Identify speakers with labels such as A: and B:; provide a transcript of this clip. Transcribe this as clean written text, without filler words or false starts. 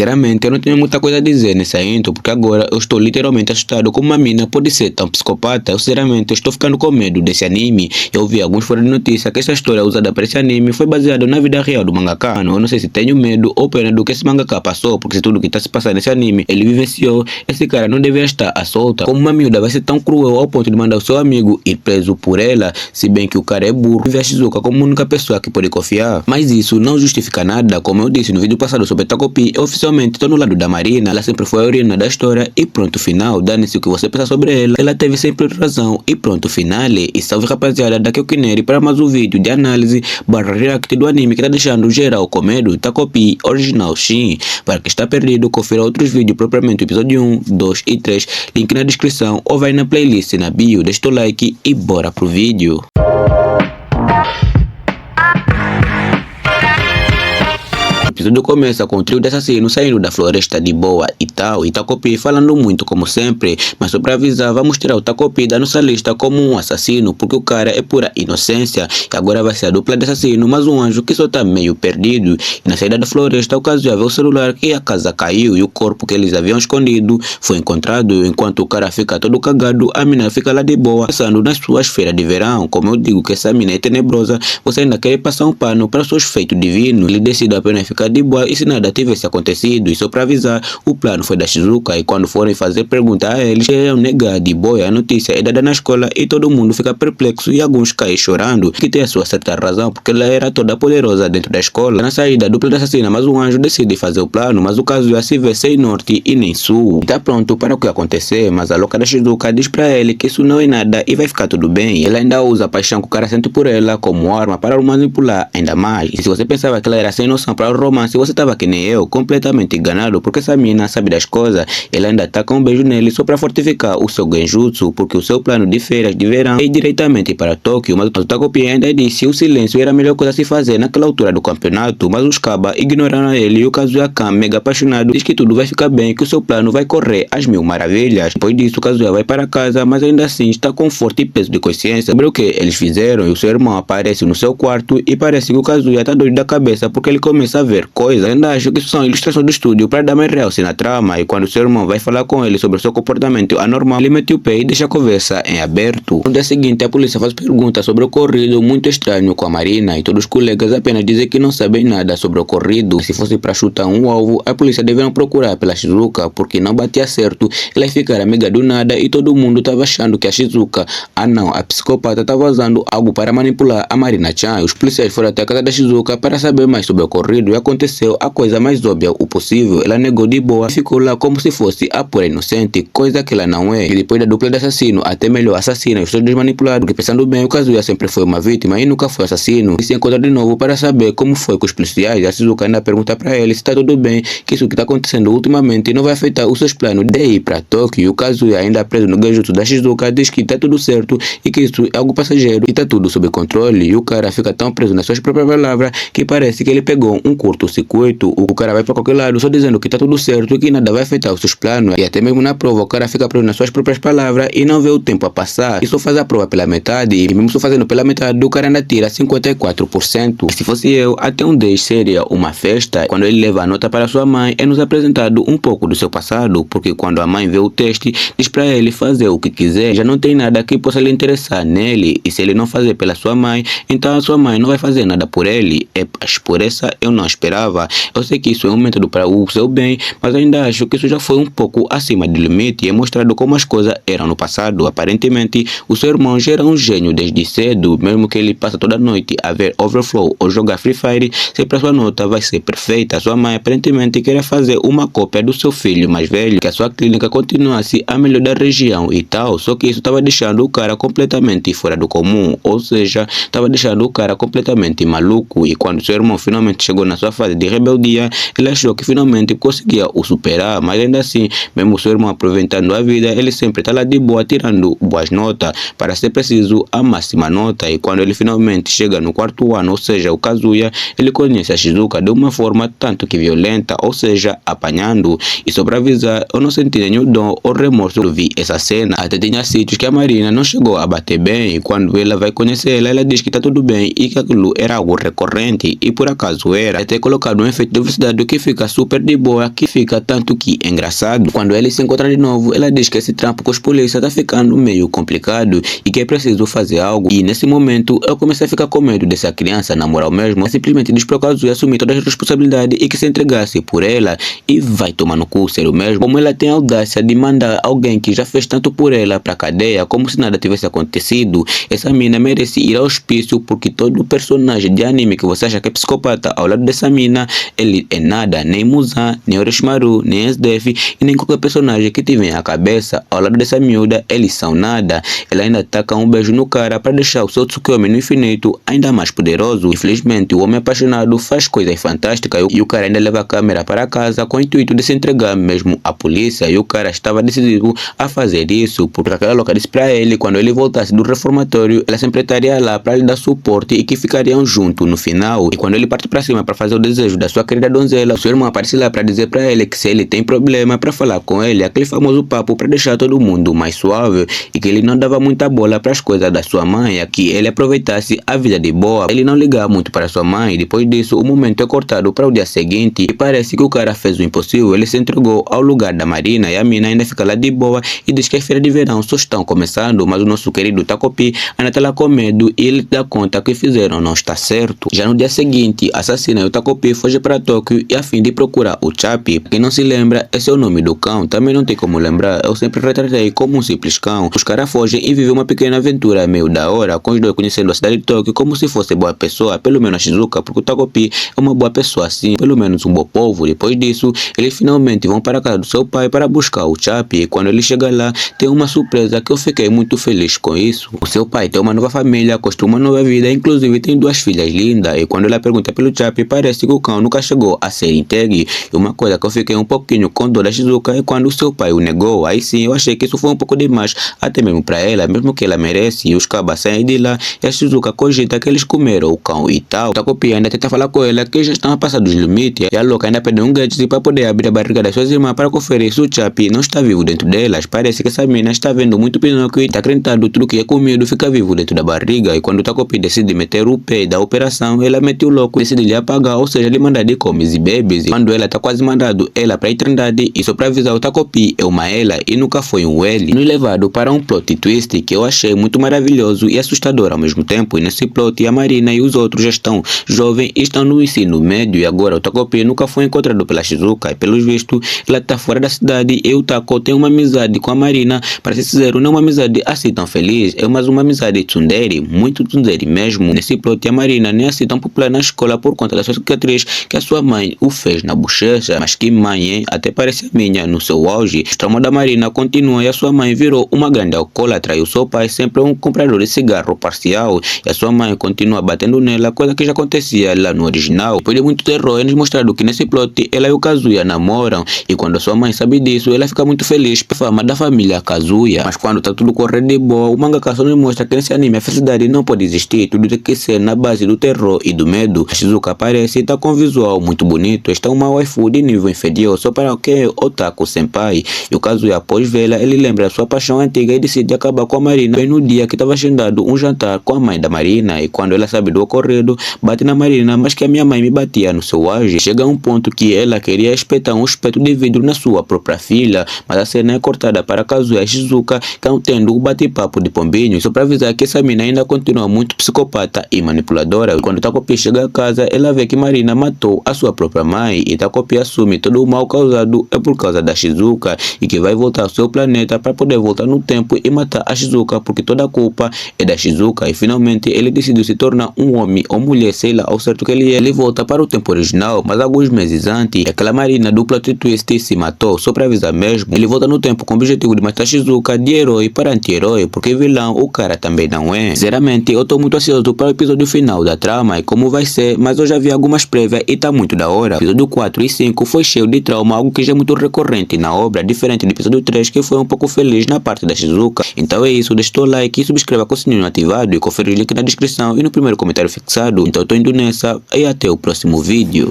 A: Sinceramente, eu não tenho muita coisa a dizer nesse assunto, porque agora eu estou literalmente assustado como uma mina pode ser tão psicopata. Eu, sinceramente, estou ficando com medo desse anime. Eu vi alguns fora de notícia que essa história usada para esse anime foi baseada na vida real do mangaka. Eu não sei se tenho medo ou pena do que esse mangaka passou, porque se tudo que está se passando nesse anime ele vivenciou, esse cara não deveria estar à solta. Como uma miúda vai ser tão cruel ao ponto de mandar o seu amigo ir preso por ela, se bem que o cara é burro e vê a Shizuka como a única pessoa que pode confiar. Mas isso não justifica nada. Como eu disse no vídeo passado sobre Takopi, eu oficialmente estou no lado da Marina. Ela sempre foi a heroína da história e pronto, final. Dane-se o que você pensa sobre ela, ela teve sempre razão e pronto, finale. E salve rapaziada, daqui é o Kineri para mais um vídeo de análise barra react do anime que tá deixando geral com medo, Takopi Original Shin. Para quem está perdido, confira outros vídeos, propriamente o episódio 1, 2 e 3, link na descrição ou vai na playlist na bio. Deixa o like e bora pro vídeo. O episódio começa com o trio de assassinos saindo da floresta de boa e tal, e Takopi falando muito como sempre, mas só pra avisar, vamos tirar o Takopi da nossa lista como um assassino, porque o cara é pura inocência, e agora vai ser a dupla de assassino, mas um anjo que só tá meio perdido, e na saída da floresta o caso já vê o celular que a casa caiu, e o corpo que eles haviam escondido foi encontrado, enquanto o cara fica todo cagado, a mina fica lá de boa, passando nas suas feiras de verão. Como eu digo que essa mina é tenebrosa, você ainda quer passar um pano para os seus feitos divinos, ele decide apenas ficar de boa e se nada tivesse acontecido. E só para avisar, o plano foi da Shizuka, e quando forem fazer pergunta a eles, eles negar de boa. A notícia é dada na escola e todo mundo fica perplexo e alguns caem chorando, que tem a sua certa razão, porque ela era toda poderosa dentro da escola. Na saída, a dupla de assassina, mas um anjo decide fazer o plano, mas o caso já se vê sem norte e nem sul. Está pronto para o que acontecer, mas a louca da Shizuka diz para ele que isso não é nada e vai ficar tudo bem. Ela ainda usa a paixão que o cara sente por ela como arma para o manipular ainda mais. E se você pensava que ela era sem noção para o romance, você tava que nem eu, completamente enganado, porque essa mina sabe das coisas. Ela ainda tá com um beijo nele só para fortificar o seu genjutsu, porque o seu plano de férias de verão é ir diretamente para Tóquio. Mas o Takopi ainda disse que o silêncio era a melhor coisa a se fazer naquela altura do campeonato, mas os cabas ignoraram ele e o Kazuya-kan, mega apaixonado, diz que tudo vai ficar bem, que o seu plano vai correr às mil maravilhas. Depois disso, o Kazuya vai para casa, mas ainda assim está com forte peso de consciência sobre o que eles fizeram, e o seu irmão aparece no seu quarto e parece que o Kazuya tá doido da cabeça porque ele começa a ver coisas. Ainda acho que isso são ilustrações do estúdio para dar mais realce na trama, e quando seu irmão vai falar com ele sobre o seu comportamento anormal, ele mete o pé e deixa a conversa em aberto. No dia seguinte, a polícia faz perguntas sobre o ocorrido muito estranho com a Marina, e todos os colegas apenas dizem que não sabem nada sobre o ocorrido. Se fosse para chutar um alvo, a polícia deveria procurar pela Shizuka, porque não batia certo, ela ia ficar amiga do nada e todo mundo estava achando que a Shizuka, a psicopata, estava usando algo para manipular a Marina-chan. Os policiais foram até a casa da Shizuka para saber mais sobre o ocorrido e aconteceu a coisa mais óbvia o possível. Ela negou de boa e ficou lá como se fosse a pura inocente, coisa que ela não é. E depois da dupla de assassino, até melhor assassina, os dois manipulados, porque pensando bem, o Kazuya sempre foi uma vítima e nunca foi assassino. E se encontra de novo para saber como foi com os policiais. A Shizuka ainda pergunta para ele se está tudo bem, que isso que está acontecendo ultimamente não vai afetar os seus planos de ir para Tóquio. E o Kazuya, ainda preso no genjutsu da Shizuka, diz que está tudo certo e que isso é algo passageiro e está tudo sob controle. E o cara fica tão preso nas suas próprias palavras que parece que ele pegou um curto-circuito. O cara vai para qualquer lado só dizendo que tá tudo certo e que nada vai afetar os seus planos, e até mesmo na prova o cara fica preso nas suas próprias palavras e não vê o tempo a passar, e só faz a prova pela metade, e mesmo só fazendo pela metade o cara ainda tira 54%. E se fosse eu, até um 10 seria uma festa. Quando ele leva a nota para sua mãe, é nos apresentado um pouco do seu passado, porque quando a mãe vê o teste, diz para ele fazer o que quiser, já não tem nada que possa lhe interessar nele, e se ele não fazer pela sua mãe, então a sua mãe não vai fazer nada por ele. Por essa eu não esperava. Eu sei que isso é um método para o seu bem, mas ainda acho que isso já foi um pouco acima do limite e é mostrado como as coisas eram no passado. Aparentemente, o seu irmão já era um gênio desde cedo, mesmo que ele passa toda a noite a ver Overflow ou jogar Free Fire, sempre a sua nota vai ser perfeita. Sua mãe aparentemente queria fazer uma cópia do seu filho mais velho, que a sua clínica continuasse a melhor da região e tal, só que isso estava deixando o cara completamente fora do comum, ou seja, estava deixando o cara completamente maluco. E quando seu irmão finalmente chegou na sua fase de rebeldia, ele achou que finalmente conseguia o superar, mas ainda assim, mesmo seu irmão aproveitando a vida, ele sempre está lá de boa tirando boas notas, para ser preciso a máxima nota. E quando ele finalmente chega no quarto ano, ou seja, o Kazuya, ele conhece a Shizuka de uma forma tanto que violenta, ou seja, apanhando. E só para avisar, eu não senti nenhum dom ou remorso quando vi essa cena. Até tinha sítios que a Marina não chegou a bater bem, e quando ela vai conhecer ela, ela diz que está tudo bem e que aquilo era algo recorrente, e por acaso era. Até colocar colocado um efeito de velocidade que fica super de boa, que fica tanto que engraçado. Quando ele se encontra de novo, ela diz que esse trampo com os polícias tá ficando meio complicado e que é preciso fazer algo. E nesse momento eu comecei a ficar com medo dessa criança, na moral mesmo. Ela simplesmente diz pro Kazuya assumir todas as responsabilidades e que se entregasse por ela, e vai tomar no cu, sério mesmo. Como ela tem a audácia de mandar alguém que já fez tanto por ela pra cadeia, como se nada tivesse acontecido. Essa mina merece ir ao hospício, porque todo personagem de anime que você acha que é psicopata ao lado dessa mina, ele é nada, nem Muzan, nem Orochimaru, nem SDF e nem qualquer personagem que tiver a cabeça ao lado dessa miúda, eles são nada. Ela ainda taca um beijo no cara para deixar o seu Tsukuyomi no infinito ainda mais poderoso. Infelizmente, o homem apaixonado faz coisas fantásticas e o cara ainda leva a câmera para casa com o intuito de se entregar mesmo à polícia, e o cara estava decidido a fazer isso, porque aquela louca disse para ele quando ele voltasse do reformatório, ela sempre estaria lá para lhe dar suporte e que ficariam juntos no final. E quando ele parte para cima para fazer o desejo da sua querida donzela, seu irmão aparece lá para dizer para ele que se ele tem problema para falar com ele, aquele famoso papo para deixar todo mundo mais suave, e que ele não dava muita bola para as coisas da sua mãe, que ele aproveitasse a vida de boa, ele não ligava muito para sua mãe. Depois disso, o momento é cortado para o dia seguinte e parece que o cara fez o impossível, ele se entregou ao lugar da Marina e a mina ainda fica lá de boa e diz que as férias de verão só estão começando, mas o nosso querido Takopi ainda está lá com medo e ele dá conta que fizeram não está certo. Já no dia seguinte, a assassina e o Takopi fogem para Tóquio e a fim de procurar o Chappie. Quem não se lembra, esse é o nome do cão, também não tem como lembrar, eu sempre retratei como um simples cão. Os caras fogem e vivem uma pequena aventura meio da hora, com os dois conhecendo a cidade de Tóquio como se fosse boa pessoa, pelo menos a Shizuka, porque o Takopi é uma boa pessoa assim, pelo menos um bom povo. Depois disso, eles finalmente vão para a casa do seu pai para buscar o Chappie, e quando ele chega lá, tem uma surpresa que eu fiquei muito feliz com isso. O seu pai tem uma nova família, construiu uma nova vida, inclusive tem duas filhas lindas, e quando ela pergunta pelo Chappie, parece que o cão nunca chegou a ser entregue. E uma coisa que eu fiquei um pouquinho com dor da Shizuka é quando o seu pai o negou. Aí sim, eu achei que isso foi um pouco demais, até mesmo para ela, mesmo que ela merece, e os cabas saem de lá, e a Shizuka cogita que eles comeram o cão e tal. O Takopi ainda tenta falar com ela que já estão passados dos limites, e a louca ainda pede um gadget para poder abrir a barriga das suas irmãs para conferir se o Chappie não está vivo dentro delas. Parece que essa mina está vendo muito Pinóquio e está acreditando tudo que é comido fica vivo dentro da barriga, e quando o Takopi decide meter o pé da operação, ela mete o louco e decide lhe apagar, ou seja, lhe mandar de comes e bebes. E quando ela está quase mandando ela para a Trindade, e só para avisar o Takopi é uma ela e nunca foi um ele, nos levado para um plot twist que eu achei muito maravilhoso e assustador ao mesmo tempo. E nesse plot a Marina e os outros já estão jovens e estão no ensino médio, e agora o Takopi nunca foi encontrado pela Shizuka e pelos vistos ela está fora da cidade, e o Tako tem uma amizade com a Marina, para ser sincero, não é uma amizade assim tão feliz, é mais uma amizade tsundere, muito tsundere mesmo. Nesse plot a Marina nem é assim tão popular na escola por conta da sua cicatriz que a sua mãe o fez na bochecha, mas que mãe, hein? Até parece a minha no seu auge. O trauma da Marina continua e a sua mãe virou uma grande alcoólatra, e o seu pai sempre é um comprador de cigarro parcial, e a sua mãe continua batendo nela, coisa que já acontecia lá no original. Depois de muito terror, é nos mostrado que nesse plot ela e o Kazuya namoram, e quando a sua mãe sabe disso, ela fica muito feliz pela fama da família Kazuya. Mas quando tá tudo correndo de boa, o mangaka só nos mostra que nesse anime a felicidade não pode existir, tudo tem que ser na base do terror e do medo. A Shizuka aparece e tá com um visual muito bonito, está uma waifu de nível inferior só para que Otaku Senpai, e o Kazuya após vê-la, ele lembra a sua paixão antiga e decide acabar com a Marina bem no dia que estava agendado um jantar com a mãe da Marina. E quando ela sabe do ocorrido, bate na Marina, mas que a minha mãe me batia no seu auge. Chega a um ponto que ela queria espetar um espeto de vidro na sua própria filha, mas a cena é cortada para Kazuya e Shizuka que estão tendo o bate-papo de pombinho, só para avisar que essa mina ainda continua muito psicopata e manipuladora. E quando Takopi chega a casa, ela vê que Marina matou a sua própria mãe, e Takopi assume todo o mal causado é por causa da Shizuka, e que vai voltar ao seu planeta para poder voltar no tempo e matar a Shizuka, porque toda a culpa é da Shizuka. E finalmente ele decidiu se tornar um homem ou mulher, sei lá ao certo que ele é. Ele volta para o tempo original, mas alguns meses antes, aquela Marina do plot twist se matou, só para avisar mesmo. Ele volta no tempo com o objetivo de matar Shizuka de herói para anti-herói, porque vilão o cara também não é. Sinceramente, eu tô muito ansioso para o episódio final da trama e como vai ser, mas eu já vi algumas prévias e tá muito da hora. O episódio 4 e 5 foi cheio de trauma, algo que já é muito recorrente na obra, diferente do episódio 3 que foi um pouco feliz na parte da Shizuka. Então é isso, deixa o like e subscreva com o sininho ativado e confere o link na descrição e no primeiro comentário fixado. Então eu tô indo nessa e até o próximo vídeo.